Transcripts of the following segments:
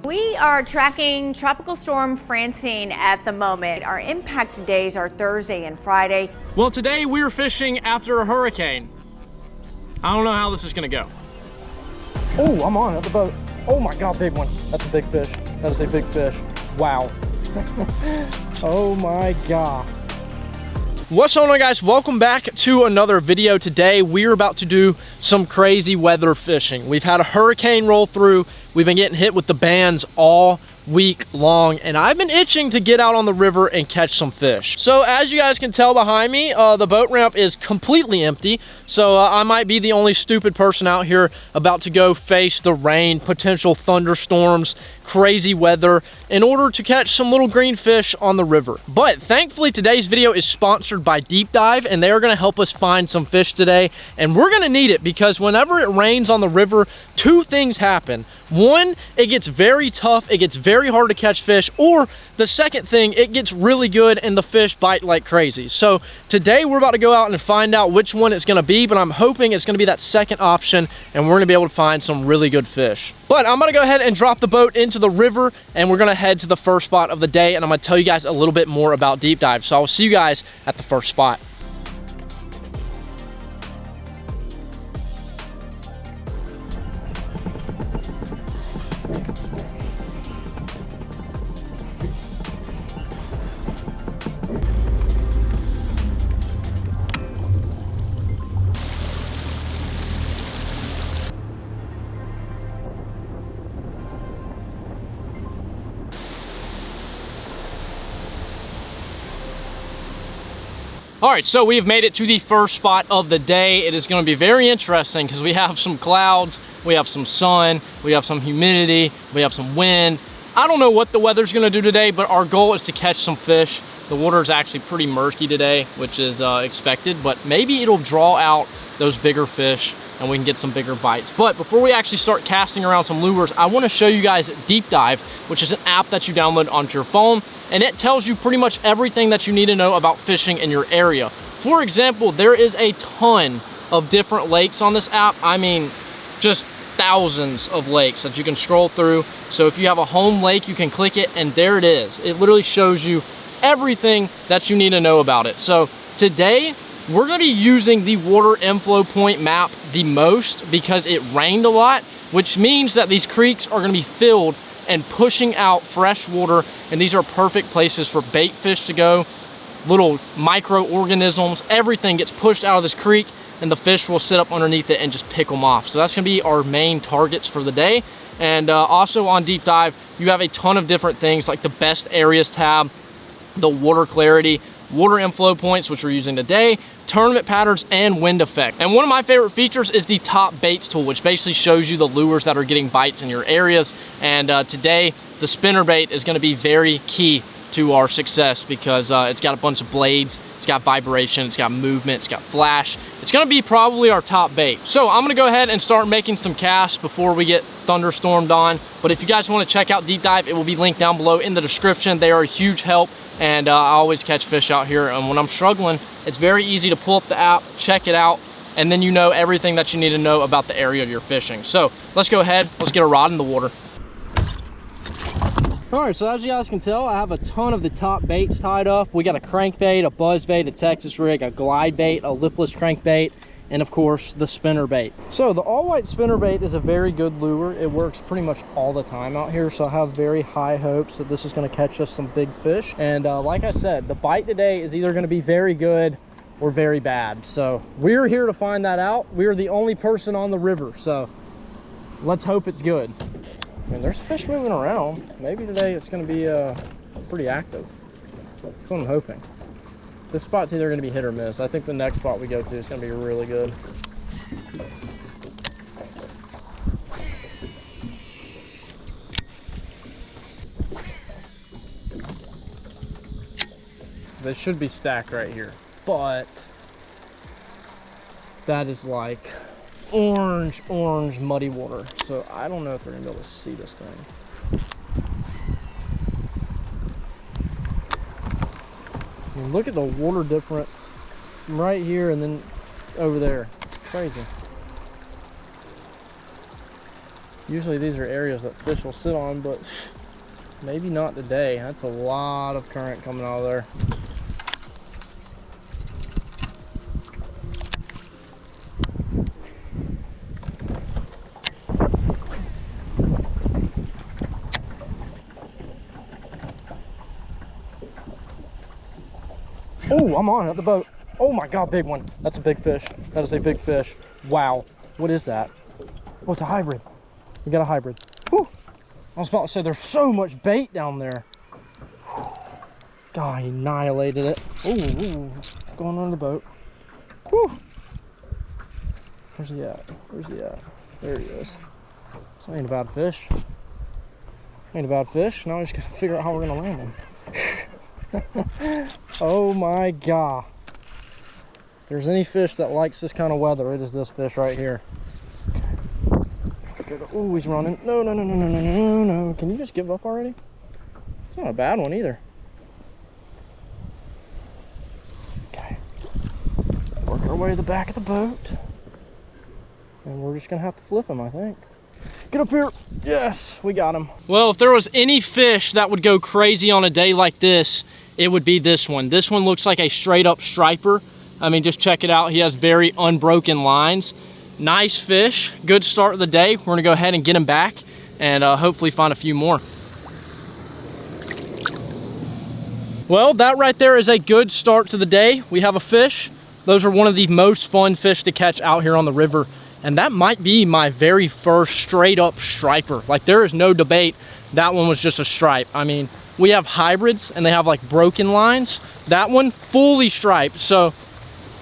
We are tracking Tropical Storm Francine at the moment. Our impact days are Thursday and Friday. Well, today we're fishing after a hurricane. I don't know how this is gonna go. Oh, I'm on at the boat. Oh my God, big one. That's a big fish. That is a big fish. Wow. Oh my God. What's going on, guys? Welcome back to another video. Today we're about to do some crazy weather fishing. We've had a hurricane roll through. We've been getting hit with the bands all week long, and I've been itching to get out on the river and catch some fish. So as you guys can tell behind me, the boat ramp is completely empty. So I might be the only stupid person out here about to go face the rain, potential thunderstorms, crazy weather in order to catch some little green fish on the river. But thankfully today's video is sponsored by Deep Dive, and they are going to help us find some fish today, and we're going to need it because whenever it rains on the river, two things happen. One, it gets very tough, it gets very hard to catch fish, or the second thing, it gets really good and the fish bite like crazy. So today we're about to go out and find out which one it's going to be, but I'm hoping it's going to be that second option and we're going to be able to find some really good fish. But I'm going to go ahead and drop the boat into the river and we're going to head to the first spot of the day, and I'm going to tell you guys a little bit more about Deep Dive. So I will see you guys at the first spot. All right, so we've made it to the first spot of the day. It is going to be very interesting because we have some clouds, we have some sun, we have some humidity, we have some wind. I don't know what the weather's going to do today, but our goal is to catch some fish. The water is actually pretty murky today, which is expected, but maybe it'll draw out those bigger fish and we can get some bigger bites. But before we actually start casting around some lures, I want to show you guys Deep Dive, which is an app that you download onto your phone, and it tells you pretty much everything that you need to know about fishing in your area. For example, there is a ton of different lakes on this app. I mean, just thousands of lakes that you can scroll through. So if you have a home lake, you can click it and there it is. It literally shows you everything that you need to know about it. So today, we're going to be using the water inflow point map the most because it rained a lot, which means that these creeks are going to be filled and pushing out fresh water, and these are perfect places for bait fish to go. Little microorganisms, everything gets pushed out of this creek and the fish will sit up underneath it and just pick them off. So that's going to be our main targets for the day. And also on Deep Dive, you have a ton of different things like the best areas tab, the water clarity, water inflow points, which we're using today, tournament patterns, and wind effect. And one of my favorite features is the top baits tool, which basically shows you the lures that are getting bites in your areas. And today, the spinner bait is going to be very key to our success because it's got a bunch of blades, it's got vibration, it's got movement, it's got flash. It's going to be probably our top bait. So I'm going to go ahead and start making some casts before we get thunderstormed on. But if you guys want to check out Deep Dive, it will be linked down below in the description. They are a huge help, and I always catch fish out here. And when I'm struggling, it's very easy to pull up the app, check it out, and then you know everything that you need to know about the area you're fishing. So let's go ahead, let's get a rod in the water. All right, so as you guys can tell, I have a ton of the top baits tied up. We got a crankbait, a buzz bait, a Texas rig, a glide bait, a lipless crankbait, and of course the spinner bait. So the all-white spinner bait is a very good lure. It works pretty much all the time out here, so I have very high hopes that this is going to catch us some big fish. And like I said, the bite today is either going to be very good or very bad. So we're here to find that out. We're the only person on the river, so let's hope it's good. I mean, there's fish moving around. Maybe today it's going to be pretty active. That's what I'm hoping. This spot's either going to be hit or miss. I think the next spot we go to is going to be really good. So they should be stacked right here, but that is like orange muddy water, so I don't know if they're gonna be able to see this thing. I mean, look at the water difference from right here and then over there. It's crazy. Usually these are areas that fish will sit on, but maybe not today. That's a lot of current coming out of there. Oh, I'm on at the boat. Oh my God, big one. That's a big fish. That is a big fish. Wow. What is that? Oh, it's a hybrid. We got a hybrid. Whew. I was about to say, there's so much bait down there. Whew. God, he annihilated it. Ooh, going on the boat. Whew. Where's he at? Where's he at? There he is. This ain't a bad fish. Ain't a bad fish. Now we just gotta figure out how we're gonna land him. Oh my God. If there's any fish that likes this kind of weather, it is this fish right here. Oh, he's running. No, no, no, no, no, no, no, no. Can you just give up already? It's not a bad one either. Okay. Work our way to the back of the boat. And we're just gonna have to flip him, I think. Get up here. Yes, we got him. Well, if there was any fish that would go crazy on a day like this, it would be this one. This one looks like a straight up striper. I mean, just check it out. He has very unbroken lines. Nice fish. Good start of the day. We're gonna go ahead and get him back and hopefully find a few more. Well, that right there is a good start to the day. We have a fish. Those are one of the most fun fish to catch out here on the river. And that might be my very first straight up striper. Like, there is no debate. That one was just a stripe. I mean, we have hybrids and they have like broken lines. That one fully striped. So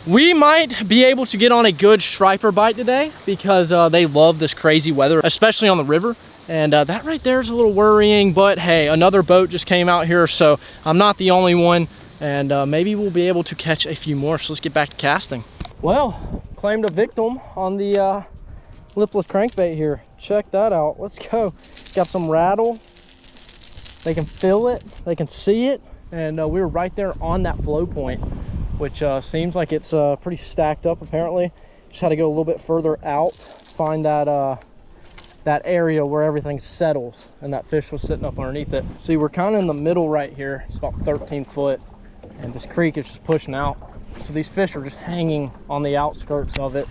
we might be able to get on a good striper bite today because they love this crazy weather, especially on the river. And that right there is a little worrying, but hey, another boat just came out here, so I'm not the only one. And maybe we'll be able to catch a few more. So let's get back to casting. Well, claimed a victim on the lipless crankbait here. Check that out. Let's go. Got some rattle. They can feel it, they can see it, and we were right there on that flow point, which seems like it's pretty stacked up apparently. Just had to go a little bit further out, find that that area where everything settles, and that fish was sitting up underneath it. See, we're kind of in the middle right here. It's about 13 foot, and this creek is just pushing out. So these fish are just hanging on the outskirts of it,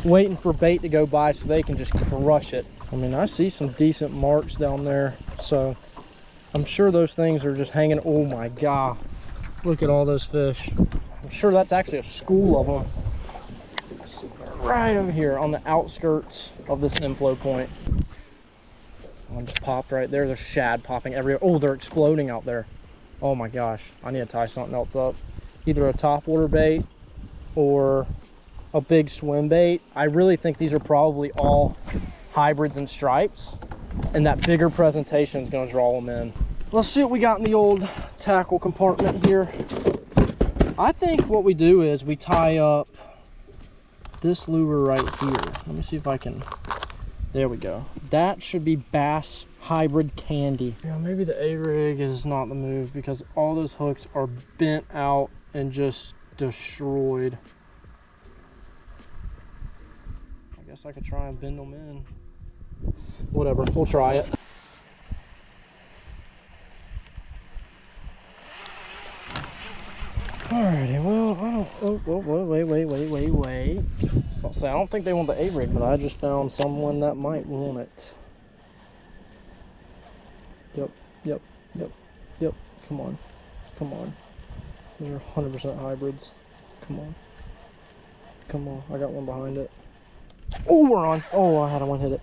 waiting for bait to go by so they can just crush it. I mean, I see some decent marks down there, so I'm sure those things are just hanging. Oh my God, look at all those fish. I'm sure that's actually a school of them. Right over here on the outskirts of this inflow point. One just popped right there. There's shad popping everywhere. Oh, they're exploding out there. Oh my gosh, I need to tie something else up. Either a topwater bait or a big swim bait. I really think these are probably all hybrids and stripes, and that bigger presentation is going to draw them in. Let's see what we got in the old tackle compartment here. I think what we do is we tie up this lure right here. Let me see if I can. There we go. That should be bass hybrid candy. Yeah, maybe the A-rig is not the move because all those hooks are bent out and just destroyed. I guess I could try and bend them in. Whatever, we'll try it. Alrighty, well, I don't, wait. I don't think they want the A-rig, but I just found someone that might want it. Yep, come on. They're 100% hybrids. Come on, I got one behind it. Oh, we're on. Oh, I had one hit it.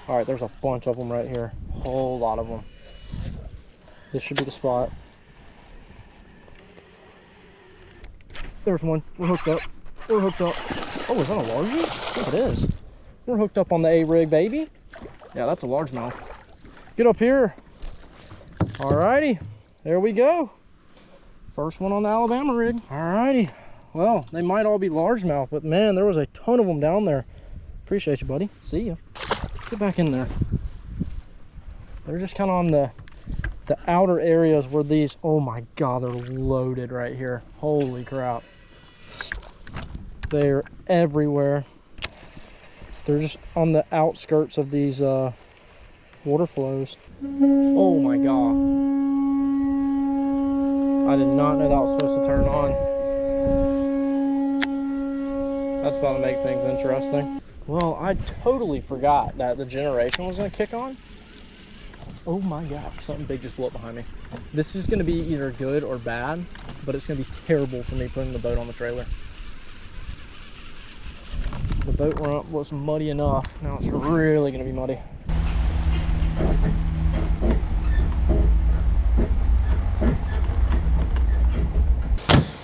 Alright, there's a bunch of them right here. Whole lot of them. This should be the spot. There's one. We're hooked up. Oh, is that a largie? I think it is. We're hooked up on the A-rig, baby. Yeah, that's a largemouth. Get up here. Alrighty, there we go. First one on the Alabama rig. Alrighty. Well, they might all be largemouth, but man, there was a ton of them down there. Appreciate you, buddy. See ya. Get back in there. They're just kind of on the outer areas where these, oh my God, they're loaded right here. Holy crap. They're everywhere. They're just on the outskirts of these water flows. Oh my God. I did not know that was supposed to turn on. That's about to make things interesting. Well, I totally forgot that the generation was gonna kick on. Oh my God, something big just blew up behind me. This is gonna be either good or bad, but it's gonna be terrible for me putting the boat on the trailer. The boat ramp was muddy enough. Now it's really gonna be muddy.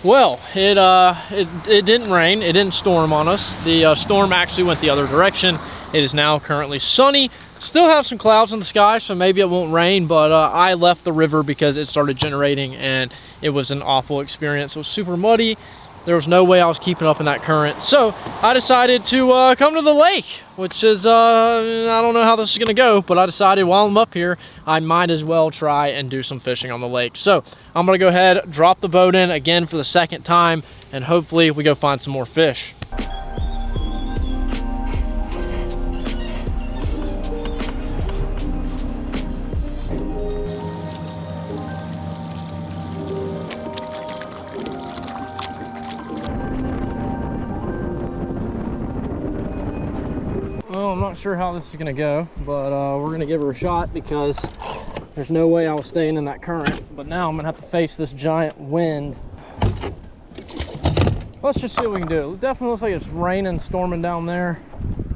Well, it didn't rain. It didn't storm on us. The storm actually went the other direction. It is now currently sunny. Still have some clouds in the sky, so maybe it won't rain, but I left the river because it started generating and it was an awful experience. It was super muddy. There was no way I was keeping up in that current. So I decided to come to the lake, which is, I don't know how this is gonna go, but I decided while I'm up here, I might as well try and do some fishing on the lake. So I'm gonna go ahead, drop the boat in again for the second time, and hopefully we go find some more fish. Well, I'm not sure how this is gonna go, but we're gonna give her a shot because there's no way I was staying in that current. But now I'm gonna have to face this giant wind. Let's just see what we can do. It definitely looks like it's raining, storming down there,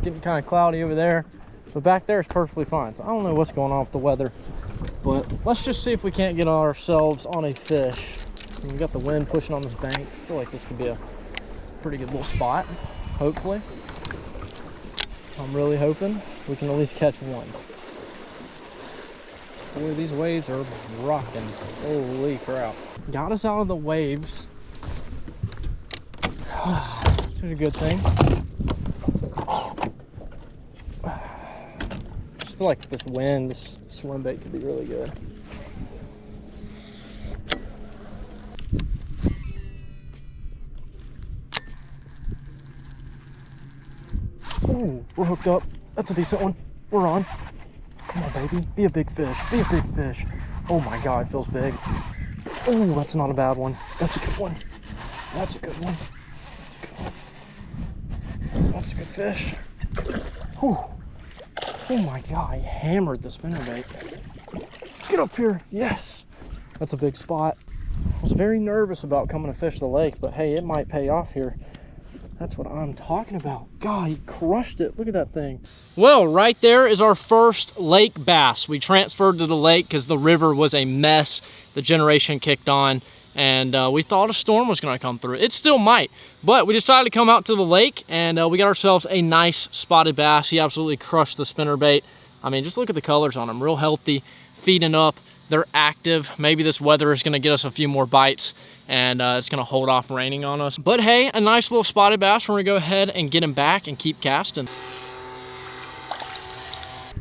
getting kind of cloudy over there, but back there is perfectly fine. So I don't know what's going on with the weather, but let's just see if we can't get ourselves on a fish. And we got the wind pushing on this bank. I feel like this could be a pretty good little spot, hopefully. I'm really hoping we can at least catch one. Boy, these waves are rocking. Holy crap. Got us out of the waves. Which is a good thing. I just feel like this wind, this swim bait could be really good. Ooh, we're hooked up. That's a decent one. We're on. Come on, baby. Be a big fish. Be a big fish. Oh my God, it feels big. Oh, that's not a bad one. That's a good one. That's a good one. That's a good one. That's a good fish. Whew. Oh my God, I hammered the spinnerbait. Get up here. Yes. That's a big spot. I was very nervous about coming to fish the lake, but hey, it might pay off here. That's what I'm talking about. God, he crushed it. Look at that thing. Well, right there is our first lake bass. We transferred to the lake because the river was a mess. The generation kicked on, and we thought a storm was going to come through. It still might, but we decided to come out to the lake, and we got ourselves a nice spotted bass. He absolutely crushed the spinnerbait. I mean, just look at the colors on him. Real healthy, feeding up. They're active. Maybe this weather is going to get us a few more bites, and it's going to hold off raining on us. But hey, a nice little spotted bass. We're going to go ahead and get him back and keep casting.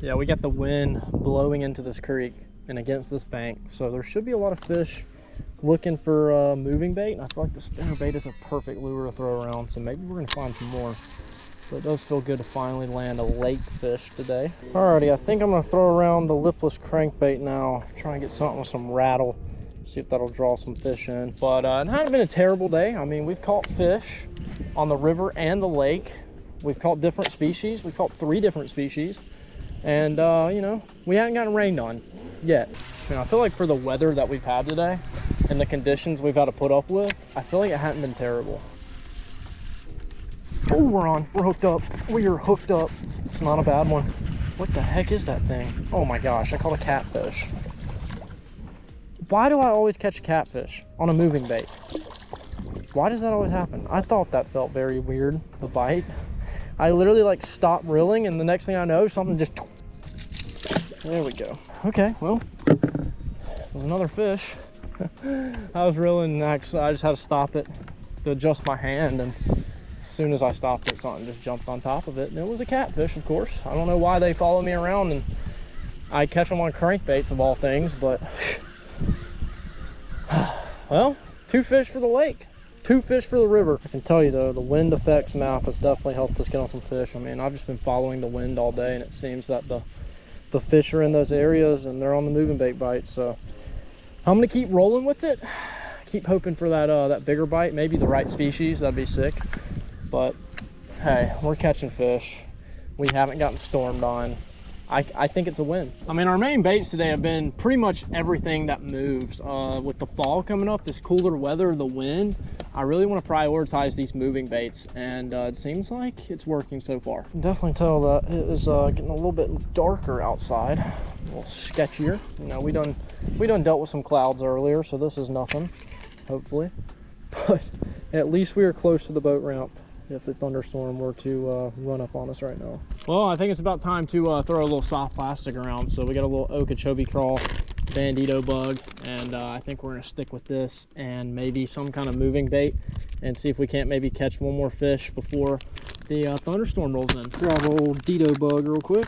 Yeah, we got the wind blowing into this creek and against this bank, so there should be a lot of fish looking for moving bait. And I feel like the spinnerbait is a perfect lure to throw around, so maybe we're going to find some more. But it does feel good to finally land a lake fish today. Alrighty, I think I'm gonna throw around the lipless crankbait now. Try and get something with some rattle. See if that'll draw some fish in. But it hasn't been a terrible day. I mean, we've caught fish on the river and the lake. We've caught different species. We've caught 3 different species. And you know, we haven't gotten rained on yet. And I feel like for the weather that we've had today and the conditions we've had to put up with, I feel like it hasn't been terrible. Oh, we're on. We're hooked up. We are hooked up. It's not a bad one. What the heck is that thing? Oh my gosh, I caught a catfish. Why do I always catch a catfish on a moving bait? Why does that always happen? I thought that felt very weird, the bite. I literally like stopped reeling, and the next thing I know, something just... There we go. Okay, well, there's another fish. I was reeling, and actually I just had to stop it to adjust my hand, and as soon as I stopped it, something just jumped on top of it, and it was a catfish, of course. I don't know why they follow me around, and I catch them on crankbaits of all things, but well, 2 fish for the lake. 2 fish for the river. I can tell you though, the wind effects map has definitely helped us get on some fish. I mean, I've just been following the wind all day, and it seems that the fish are in those areas and they're on the moving bait bites. So I'm gonna keep rolling with it. Keep hoping for that bigger bite, maybe the right species. That'd be sick. But hey, we're catching fish. We haven't gotten stormed on. I think it's a win. I mean, our main baits today have been pretty much everything that moves. With the fall coming up, this cooler weather, the wind, I really want to prioritize these moving baits, and it seems like it's working so far. You can definitely tell that it is getting a little bit darker outside, a little sketchier. You know, we done dealt with some clouds earlier, so this is nothing, hopefully. But at least we are close to the boat ramp if the thunderstorm were to run up on us right now. Well, I think it's about time to throw a little soft plastic around. So we got a little Okeechobee crawl bandito bug, and I think we're gonna stick with this and maybe some kind of moving bait and see if we can't maybe catch one more fish before the thunderstorm rolls in. Grab an old Dito bug real quick.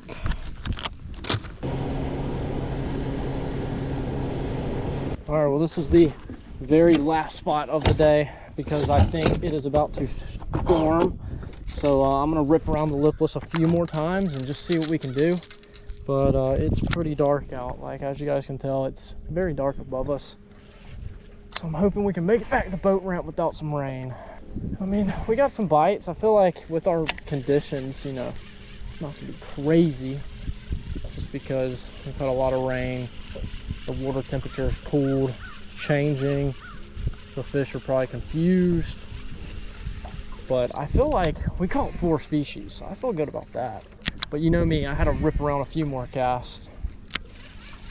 All right, well, this is the very last spot of the day because I think it is about to storm. So I'm gonna rip around the lipless a few more times and just see what we can do. But it's pretty dark out. Like, as you guys can tell, it's very dark above us. So I'm hoping we can make it back to the boat ramp without some rain. I mean, we got some bites. I feel like with our conditions, you know, it's not gonna be crazy just because we've had a lot of rain. The water temperature is cooled, it's changing. The fish are probably confused. But I feel like we caught 4 species, so I feel good about that. But you know me, I had to rip around a few more casts.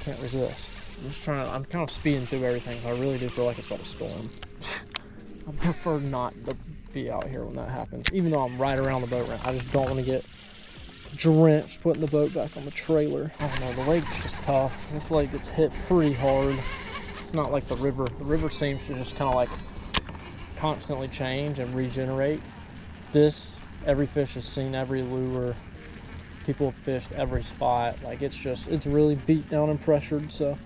Can't resist. I'm kind of speeding through everything. I really do feel like it's about to storm. I prefer not to be out here when that happens, even though I'm right around the boat ramp. I just don't want to get drenched putting the boat back on the trailer. I don't know, the lake's just tough. This lake gets hit pretty hard. It's not like the river. The river seems to just kind of like constantly change and regenerate. This, every fish has seen every lure. People have fished every spot. Like, it's really beat down and pressured, so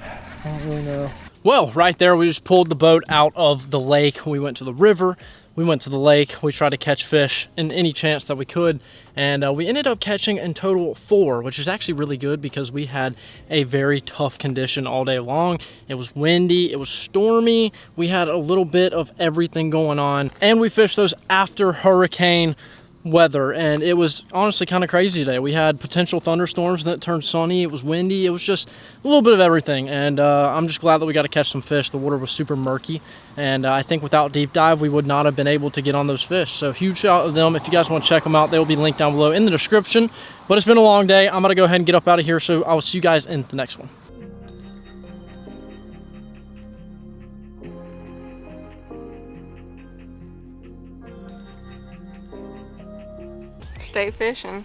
I don't really know. Well, right there, we just pulled the boat out of the lake. We went to the river. We went to the lake. We tried to catch fish in any chance that we could, and we ended up catching in total 4, which is actually really good because we had a very tough condition all day long. It was windy, it was stormy, we had a little bit of everything going on, and we fished those after hurricane weather, and it was honestly kind of crazy today. We had potential thunderstorms that turned sunny. It was windy. It was just a little bit of everything, and I'm just glad that we got to catch some fish. The water was super murky, and I think without deep dive we would not have been able to get on those fish. So huge shout out to them. If you guys want to check them out, they will be linked down below in the description. But it's been a long day. I'm gonna go ahead and get up out of here, so I will see you guys in the next one. Stay fishing.